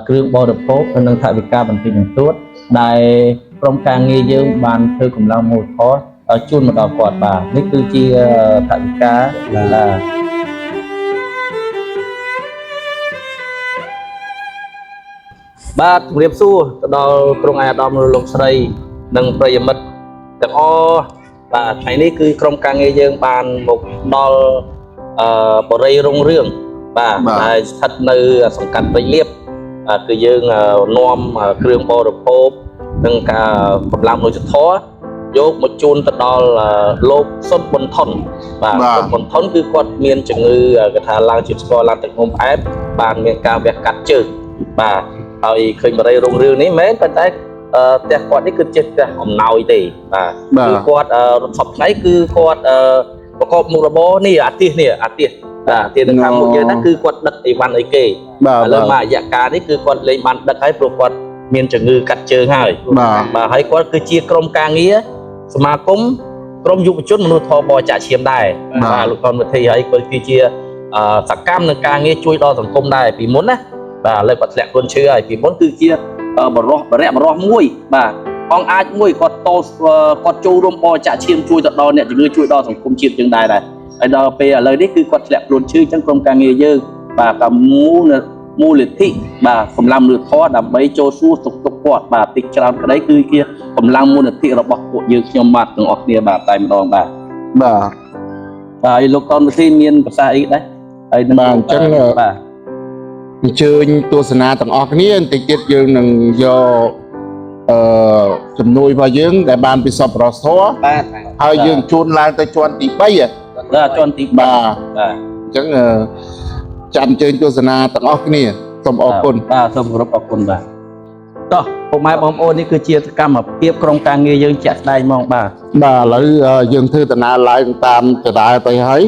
គ្រឿងបរិភោគនិងថវិកាបន្តិចបន្តួចដែលក្រុមការងារយើងបានធ្វើកម្លាំងមូលធម៌ជូនមកដល់គាត់បាទនេះគឺជាថវិកាបាទជំរាបសួរទៅដល់ក្រុងអាយដាមលោកស្រីនិងប្រិយមិត្តទាំងអស់បាទថ្ងៃនេះគឺក្រុមការងារយើងបានមកដល់បរិយារុងរឿងបាទដែលស្ថិតនៅសង្កាត់ព្រៃលៀបគឺយើងនាំគ្រឿងបរិភោគនិងការកម្លាំងមនុស្សធម៌យកមកជូនទៅដល់លោកសុនប៊ុនថុនបាទសុនប៊ុនថុនគឺគាត់មានជំងឺគេថាឡើងជាតិស្ករឡើងទឹកនោមផ្អែមបានមានការវះកាត់ជើងបាទហើយឃើញបរិយារុងរឿងនេះមែនប៉ុន្តែផ្ទះគាត់នេះគឺចិត្តផ្ទះអំណោយទេបាទគឺគាត់សពថ្ងៃគឺគាត់ប្រកបមុខរបរនេះអាទិសបាទទីនៅខាងមុខយើងហ្នឹងគឺគាត់ដឹកអីវ៉ាន់អីគេឥឡូវមករយៈកាលនេះគឺគាត់លេងបានដឹកហើយព្រោះគាត់មានជំងឺកាត់ជើងហើយបាទហើយគាត់គឺជាក្រុមការងារសមាគមក្រុមយុវជនមនុស្សធម៌បរិច្ចាគឈាមដែរបាទលោកកនវិធីហើយគាត់គឺជាសកម្មនឹងការងារជួយដល់សង្គមដែរពីមុនណាបាទឥឡូវគាត់ធ្លាក់ខ្លួនឈឺហើយពីមុនគឺជាបរោះមួយបាទអង្គអាចមួយគាត់ចូលរួមបរិច្ចាគឈាមជួយទៅដល់អ្នកជំងឺជួយដល់សង្គមជាតិយើងដែរហើយដល់ពេលឥឡូវនេះគឺគាត់ធ្លាក់ខ្លួនឈឺអញ្ចឹងក្រុមការងារយើងបាទក៏មូលនិធិបាទកម្លាំងមនុស្សធម៌ដើម្បីចូលសួរសុខទុក្ខគាត់បាទតិចច្រើនក្តីគឺជាកម្លាំងមូលនិធិរបស់ពួកយើងខ្ញុំបាទទាំងអស់គ្នាបាទតែម្ដងបាទហើយលោកកនវិធីមានប្រសាសន៍អីដែរហើយនឹងបាទអញ្ចឹងបាទអញ្ជើញទស្សនាទាំងអស់គ្នាបន្តិចទៀតយើងនឹងយកជំនួយរបស់យើងដែលបានពីសពរសធរបាទហើយយើងជួនឡើងទៅជាន់ទី3បាទជាន់ទី3បាទអញ្ចឹងចាំអញ្ជើញទស្សនាទាំងអស់គ្នាសូមអរគុណបាទសូមគោរពអរគុណបាទតោះពុកម៉ែបងប្អូននេះគឺជាសកម្មភាពក្រុមការងារយើងជាក់ស្ដែងហ្មងបាទឥឡូវយើងធ្វើដំណើរឡើងតាមចរាចរណ៍ទៅហើយ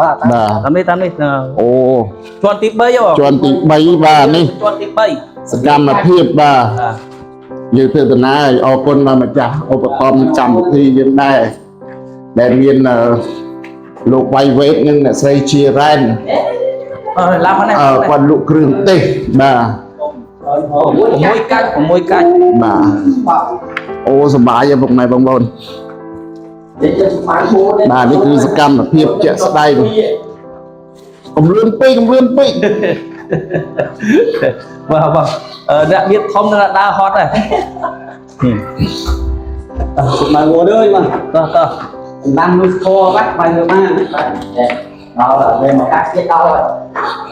បាទតាមនេះអូជាន់ទី3ជាន់ទី3បាទនេះជាន់ទី3សកម្មភាពបាទយើងធ្វើដំណើរអរគុណដល់ម្ចាស់ឧបត្ថម្ភកម្មវិធីយើងដែរដែលមានលោកវៃវេតនិងអ្នកស្រីជារ៉ែនគាត់លក់គ្រឿងទេសបាទ6កាច់បាទអូសប្បាយពុកម៉ែបងប្អូនបាទនេះគឺសកម្មភាពជាក់ស្ដែងកំលឿនពេកបាទអ្នកមានធំនឹងដើរហត់ហើយពុកម៉ែបងប្អូនអើយបាទតោះបានលុយស្គរបាត់បាយទៅបានដល់ពេលមកកាត់ទៀតដល់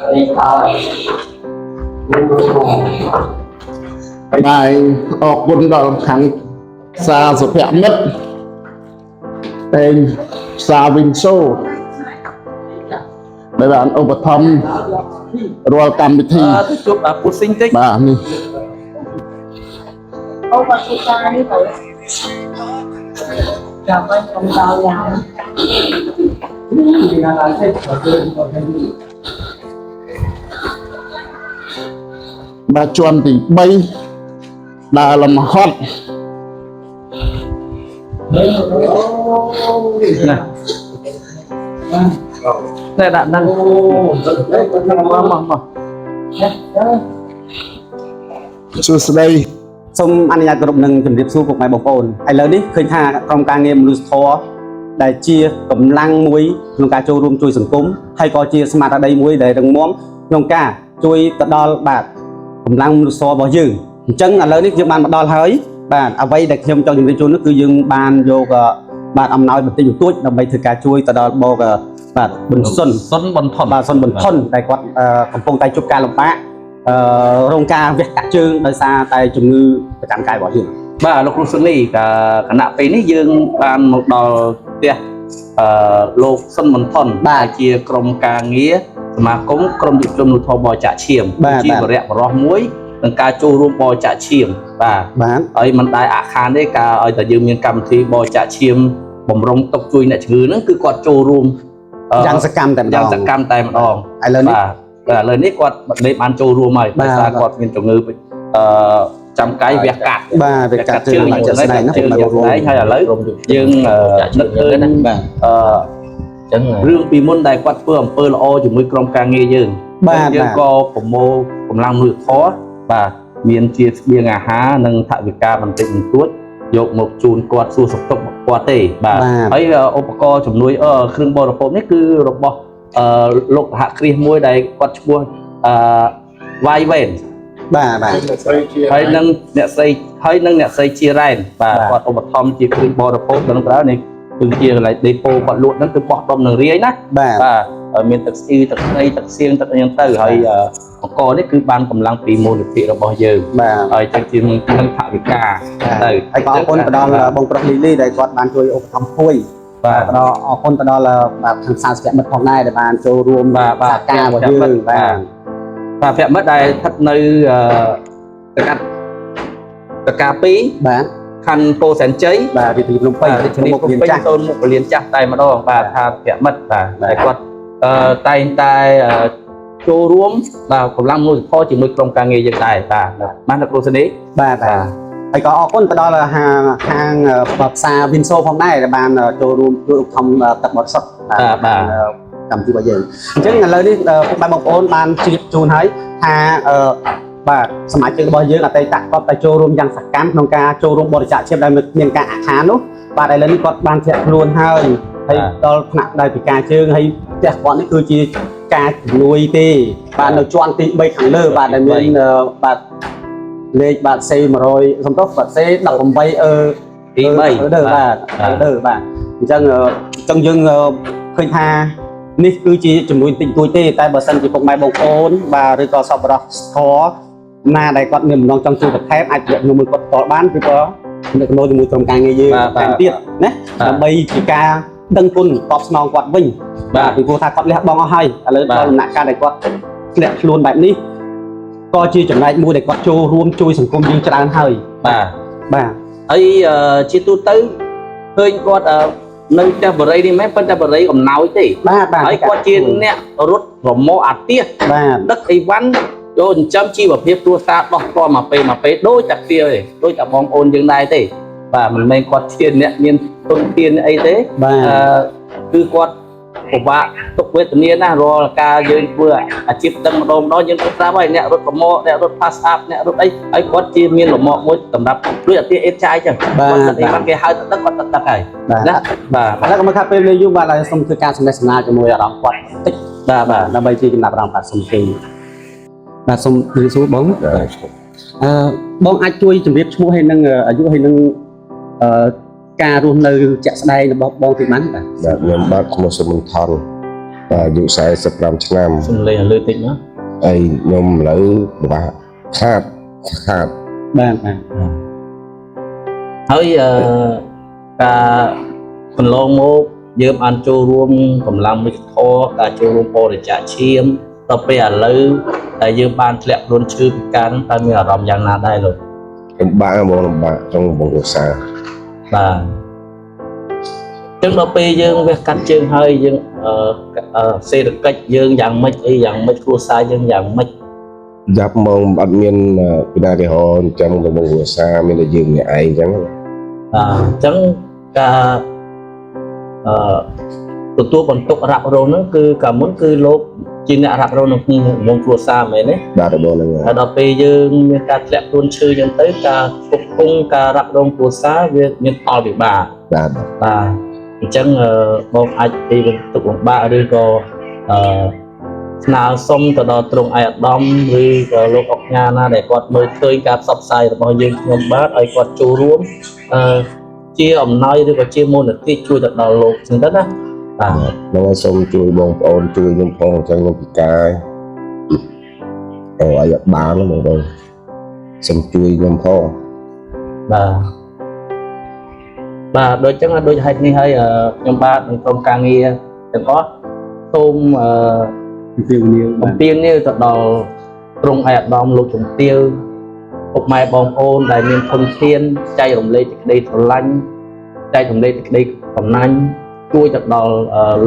ហើយបាយអរគុណដល់ខាងសាសុភមិត្តតែសាវិនសូដែលបានឧបត្ថម្ភរាល់កម្មវិធីទៅជួបពុសិញតិចបាទនេះអូបាសុខានេះទៅចាំវិញខ្ញុំដល់យ៉ាងពីណាឡើងទេបាទជាន់ទី3ដើរលំហត់ណាដាក់ហ្នឹងសួស្តីសូមអនុញ្ញាតគ្រប់នឹងជម្រាបសួរពុកម៉ែបងប្អូនឥឡូវនេះឃើញថាក្រុមការងារមនុស្សធម៌ដែលជាកម្លាំងមួយក្នុងការចូលរួមជួយសង្គមហើយក៏ជាស្មារតីមួយដែលរឹងមាំក្នុងការជួយទៅដល់បាទកម្លាំងមនុស្សធម៌របស់យើងអញ្ចឹងឥឡូវនេះយើងបានមកដល់ហើយបាទអ្វីដែលខ្ញុំចង់ជម្រាបជូននោះគឺយើងបានយកបាទអំណោយបន្តិចបន្តួចដើម្បីធ្វើការជួយទៅដល់បងបាទប៊ុនសុនប៊ុនថុនបាទសុនប៊ុនថុនតែគាត់កំពុងតែជួបការលំបាករងការវះកាត់ជើងដោយសារតែជំងឺប្រចាំកាយរបស់យើងបាទលោកគ្រូសុនីគណៈពេលនេះយើងបានមកដល់ផ្ទះលោកសុនប៊ុនថុនបាទជាក្រុមការងារសមាគមក្រុមយុវជនមនុស្សធម៌បរិច្ចាគឈាមជាបរិះមួយនឹងការចូលរួមបរិច្ចាគឈាមបាទហើយមិនដែរអាខានទេការឲ្យតែយើងមានកម្មវិធីបរិច្ចាគឈាមបំរុងទុកជួយអ្នកជំងឺហ្នឹងគឺគាត់ចូលរួមយ៉ាងសកម្មតែម្ដងឥឡូវនេះឥឡូវនេះគាត់បានចូលរួមហើយដោយសារគាត់មានជំងឺចាំកាយវះកាត់បាទវះកាត់ជើងជាក់ស្ដែងណាខ្ញុំមករួមហើយឥឡូវយើងនឹកឃើញបាទចឹងរឿងពីមុនដែលគាត់ធ្វើអំពើល្អជាមួយក្រុមការងារយើងបាទយើងក៏ប្រមូលកម្លាំងមនុស្សធម៌ បាទមានជាស្បៀងអាហារនិងថវិកាបន្តិចបន្តួចយកមកជូនគាត់សួរសុខទុក្ខគាត់ទេបាទហើយឧបករណ៍ជំនួយគ្រឿងបរិភោគនេះគឺរបស់លោកសហគ្រាសមួយដែលគាត់ឈ្មោះវាយវ៉ែនបាទហើយនឹងអ្នកស្រីជារ៉ែនបាទគាត់ឧបត្ថម្ភជាគ្រឿងបរិភោគដល់ក្រៅនេះគឺជាកន្លែងដេប៉ូគាត់លក់ហ្នឹងគឺបោះដុំនឹងរាយណាបាទមានទឹកស្អ៊ីទឹកស្អីទឹកសៀងទឹកអីហ្នឹងទៅហើយអង្គនេះគឺបានកម្លាំងពីមូលនិធិរបស់យើងហើយចឹងជានឹងថវិកាទៅហើយក៏អរគុណទៅដល់បងប្រុសលីលីដែលគាត់បានជួយឧបត្ថម្ភជួយបាទអរគុណទៅដល់ខាងសាស្ត្រមិត្តផងដែរដែលបានចូលរួមសហការរបស់យើងបាទភមិត្តដែលស្ថិតនៅកកា2បាទខណ្ឌពោធិ៍សែនជ័យបាទរាជធានីភ្នំពេញរាជធានីភ្នំពេញសូនមុខពលានចាស់តែម្ដងបាទថាភមិត្តបាទតែគាត់តែងតែចូលរួមបាទកម្លាំងមូលធម៌ជាមួយក្រុមការងារយើងដែរបាទបានលោកគ្រូសនីបាទហើយក៏អរគុណទៅដល់ខាងផ្សារវិនសូផងដែរដែលបានចូលរួមជួយឧបត្ថម្ភទឹកបរិសុទ្ធបាទកម្មវិធីរបស់យើងអញ្ចឹងឥឡូវនេះពុកម៉ែបងប្អូនបានជ្រាបជូនហើយថាបាទសមាជិករបស់យើងអតីតគាត់តែចូលរួមយ៉ាងសកម្មក្នុងការចូលរួមបរិច្ចាគជាតិដែលមានការអាខាននោះបាទឥឡូវនេះគាត់បានធ្លាក់ខ្លួនហើយដល់ថ្នាក់ដែលពិការជើងហើយផ្ទះគាត់នេះគឺជាការជំនួយទេបាទនៅជាន់ទី3ខាងលើបាទដែលមានបាទលេខបាទសេ100សំទោសបាទសេ18ទី3បាទបាទអញ្ចឹងយើងឃើញថានេះគឺជាជំនួយតិចតួចទេតែបើសិនជាពុកម៉ែបងប្អូនបាទឬក៏សប្បុរសធម៌ណាដែលគាត់មានបំណងចង់ជួយបន្ថែមអាចយកខ្ញុំមួយគាត់ផ្ទាល់បានឬក៏នៅក្នុងជាមួយក្រុមការងារយើងតាមទៀតណាដើម្បីជាការដឹងគុណតបស្នងគាត់វិញបាទពីព្រោះថាគាត់លះបង់អស់ហើយឥឡូវដល់ដំណាក់កាលដែលគាត់ធ្លាក់ខ្លួនបែបនេះក៏ជាចំណែកមួយដែលគាត់ចូលរួមជួយសង្គមយើងច្រើនហើយបាទហើយជាទូទៅឃើញគាត់នៅផ្ទះបរិយនេះមិនប៉ុន្តែបរិយអំណោយទេបាទហើយគាត់ជាអ្នករត់រមាស់អាទិះបាទដឹកអីវ៉ាន់ចូលចិញ្ចឹមជីវភាពគ្រួសារដោះទាល់មកពេលដូចតែគ្នាទេដូចតែបងប្អូនយើងដែរទេបាទមិនមែនគាត់ជាអ្នកមានទុនធានអីទេគឺគាត់ពិបាកទុកវេទនាណារាល់ការយើងធ្វើអាជីពទឹកម្ដងយើងទៅប្រាប់ហើយអ្នករត់ប្រមោអ្នករត់ pass up អ្នករត់អីហើយគាត់ជាមានលំមកមួយសម្រាប់ដូចអាទិអេតចាយចឹងគាត់តែគេហៅទឹកគាត់ទឹកហើយណាបាទឥឡូវក៏មកថាពេលនេះយូរបាទហើយសូមធ្វើការសំណេះសំណាលជាមួយអារម្មណ៍គាត់តិចបាទដើម្បីជាចំណាប់អារម្មណ៍បាទសូមគេបាទសូមជម្រាបសួរបងបងអាចជួយជម្រាបឈ្មោះហើយនឹងអាយុហើយនឹងការរស់នៅជាក់ស្ដែងរបស់បងទីបានបាទខ្ញុំបាទឈ្មោះសុមន្តរបាទអាយុ45ឆ្នាំសំលេងលើតិចណាហើយខ្ញុំឥឡូវពិបាកខាតបាទហើយការកន្លងមកយើងបានចូលរួមកម្លាំងមិត្តធម៌ការចូលរួមបរិច្ចាគឈាមដល់ពេលឥឡូវតែយើងបានធ្លាក់ខ្លួនឈឺពិការហ្នឹងតើមានអារម្មណ៍យ៉ាងណាដែរលោកលំបាកក្នុងបងគ្រួសារបាទចឹងដល់ពេលយើងវះកាត់ជើងហើយយើងសេដ្ឋកិច្ចយើងយ៉ាងម៉េចអីយ៉ាងម៉េចគ្រួសារយើងយ៉ាងម៉េចយ៉ាប់មកអត់មានពីណាគេហៅចាំបងគ្រួសារមានតែយើងឯងចឹងអញ្ចឹងការទទួលបន្ទុករ៉ាប់រងហ្នឹងគឺកាលមុនគឺលោកជាអ្នករ៉ាប់រងនៅក្នុងវងគ្រួសារមែនទេបាទបងហ្នឹងហើយដល់ពេលយើងមានការធ្លាក់ខ្លួនឈឺចឹងទៅការគ្រប់គ្រងការរ៉ាប់រងគ្រួសារវាមានផលវិបាកបាទអញ្ចឹងបងអាចពីបន្ទុកលំបាកឬក៏ស្នើសុំទៅដល់ទ្រង់ឯកឧត្តមឬក៏លោកអុកញ៉ាណាដែលគាត់មើលឃើញការផ្សព្វផ្សាយរបស់យើងខ្ញុំបាទឲ្យគាត់ចូលរួមជាអំណោយឬក៏ជាមូលនិធិជួយទៅដល់លោកចឹងទៅណាបាទសូមជួយបងប្អូនជួយខ្ញុំផងអញ្ចឹងខ្ញុំពិការឲ្យបានបងប្អូនសូមជួយខ្ញុំផងបាទដូចចឹងដូចហេតុនេះហើយខ្ញុំបាទនឹងក្រុមការងារទាំងអស់សូមអំពាវនាវទៅដល់ទ្រង់ឯកឧត្តមលោកជំទាវពុកម៉ែបងប្អូនដែលមានធនធានចែករំលែកសេចក្តីស្រឡាញ់ចែករំលែកសេចក្តីកំណាញ់ជួយទៅដល់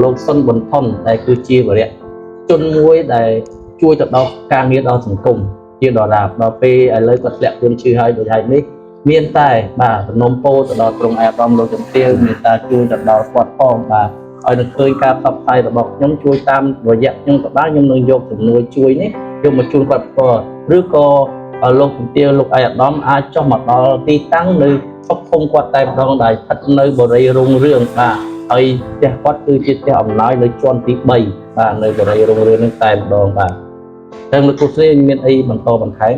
លោកសុនប៊ុនថុនដែលគឺជាវរៈជនមួយដែលជួយទៅដល់ការងារដល់សង្គមជាដរាបដល់ពេលឥឡូវគាត់ធ្លាក់ខ្លួនឈឺហើយដូចហេតុនេះមានតែបាទសំណុំពរទៅដល់ទ្រង់ឯកឧត្តមលោកជំទាវមានតែជួយទៅដល់គាត់ផងបាទឲ្យនឹងឃើញការផ្សព្វផ្សាយរបស់ខ្ញុំជួយតាមរយៈខ្ញុំក៏បានខ្ញុំនឹងយកជំនួយជួយនេះយកមកជូនគាត់ផ្ទាល់ឬក៏ លោកជំទាវលោកអាយដាមអាចចុះមកដល់ទីតាំងនៅឈប់ភូមិគាត់តែម្ដងដែលស្ថិតនៅបរិយារុងរឿងបាទហើយផ្ទះគាត់គឺជាផ្ទះអំណោយនៅជាន់ទី3បាទនៅបរិយារុងរឿងនឹងតែម្ដងបាទតែលោកគ្រូស្រីមានអីបន្តបន្ថែម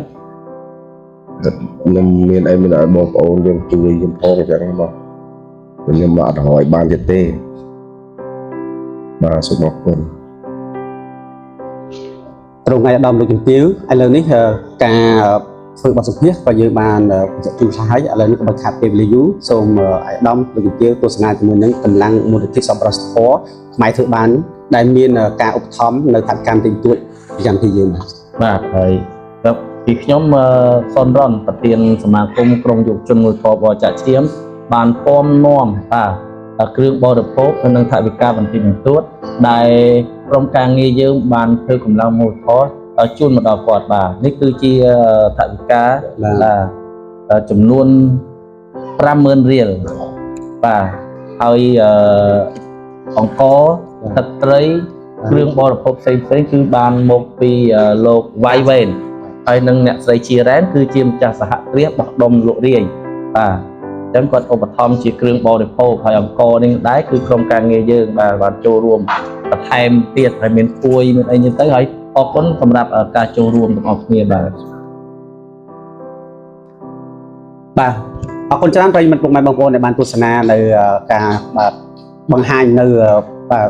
ខ្ញុំមានអីមានឲ្យបងប្អូនយើងជួយខ្ញុំផងអញ្ចឹងមកខ្ញុំមកអត់ឲ្យបានទៀតទេបាទសូមអរគុណ ត្រង់ថ្ងៃអាដាមលោកជំទាវឥឡូវនេះការធ្វើបទសម្ភាសន៍ក៏យើងបានបញ្ជាក់ជូនខ្លះហើយឥឡូវនេះក៏បើខាត់ពេលវេលាយូរសូមអាដាមលោកជំទាវទស្សនាជាមួយនឹងកម្លាំងមូលនិធិសប្បុរសធម៌ខ្មែរធ្វើបានដែលមានការឧបត្ថម្ភនៅថវិកាតិចតួចយ៉ាងទីយើងបាទ បាទហើយពីខ្ញុំសុនរនប្រធានសមាគមក្រុមយុវជនមួយពបចាក់ឈាមបានពំនាំបាទគ្រឿងបរិភោគនិងថវិកាបន្តិចបន្តួចដែលក្រុមការងារយើងបានធ្វើកម្លាំងមូលធម៌ជូនមកដល់គាត់បាទនេះគឺជាថវិកាចំនួន 50,000 រៀលបាទហើយអង្គទឹកត្រីគ្រឿងបរិភោគផ្សេងៗគឺបានមកពីលោកវាយវែនហើយនឹងអ្នកស្រីជារ៉ែនគឺជាម្ចាស់សហគ្រាសបោះដុំលក់រាយបាទអញ្ចឹងគាត់ឧបត្ថម្ភជាគ្រឿងបរិភោគហើយអង្គនេះដែរគឺក្រុមការងារយើងបានចូលរួមបន្ថែមទៀតហើយមានពួយមានអីហ្នឹងទៅហើយអរគុណសម្រាប់ការចូលរួមទាំងអស់គ្នាបាទ បាទអរគុណច្រើនប្រិយមិត្តពុកម៉ែបងប្អូនដែលបានទស្សនានៅការបាទបង្ហាញនៅបាទ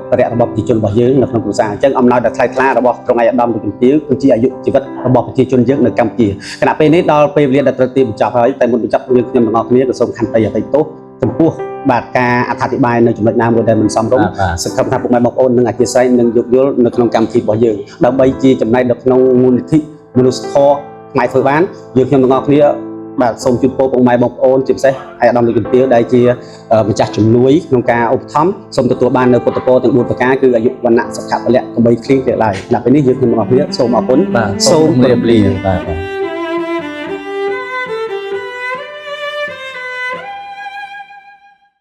បរិយារបស់ប្រជាជនរបស់យើងនៅក្នុងគ្រួសារអញ្ចឹងអំណោយដ៏ថ្លៃថ្លារបស់ក្រុមអាយដាមលោកជំទាវគឺជាអាយុជីវិតរបស់ប្រជាជនយើងនៅកម្ពុជាគណៈពេលនេះដល់ពេលវេលាដែលត្រូវទីបញ្ចប់ហើយតែមុនបញ្ចប់យើងខ្ញុំទាំងអស់គ្នាក៏សូមខន្តីអភ័យទោសចំពោះបាទការអត្ថាធិប្បាយនៅចំណុចណាមួយដែលមិនសមរម្យសង្ឃឹមថាពុកម៉ែបងប្អូននឹងអធិស្ឋាននិងយោគយល់នៅក្នុងកម្មវិធីរបស់យើងដើម្បីជាចំណែកនៅក្នុងមូលនិធិមនុស្សធម៌ខ្មែរធ្វើបានយើងខ្ញុំទាំងអស់គ្នា បាទសូមជូនពរពុកម៉ែបងប្អូនជាពិសេសអាយដាមលោកជំទាវដែលជាម្ចាស់ជំនួយក្នុងការឧបត្ថម្ភសូមទទួលបាននៅពុទ្ធពរទាំង4ប្រការគឺអាយុវណ្ណៈសុខៈពលៈកុំបីឃ្លៀងគ្រាឡើយដល់ពេលនេះយើងខ្ញុំទាំងអស់គ្នាសូមអរគុណបាទសូមជម្រាបលាបាទ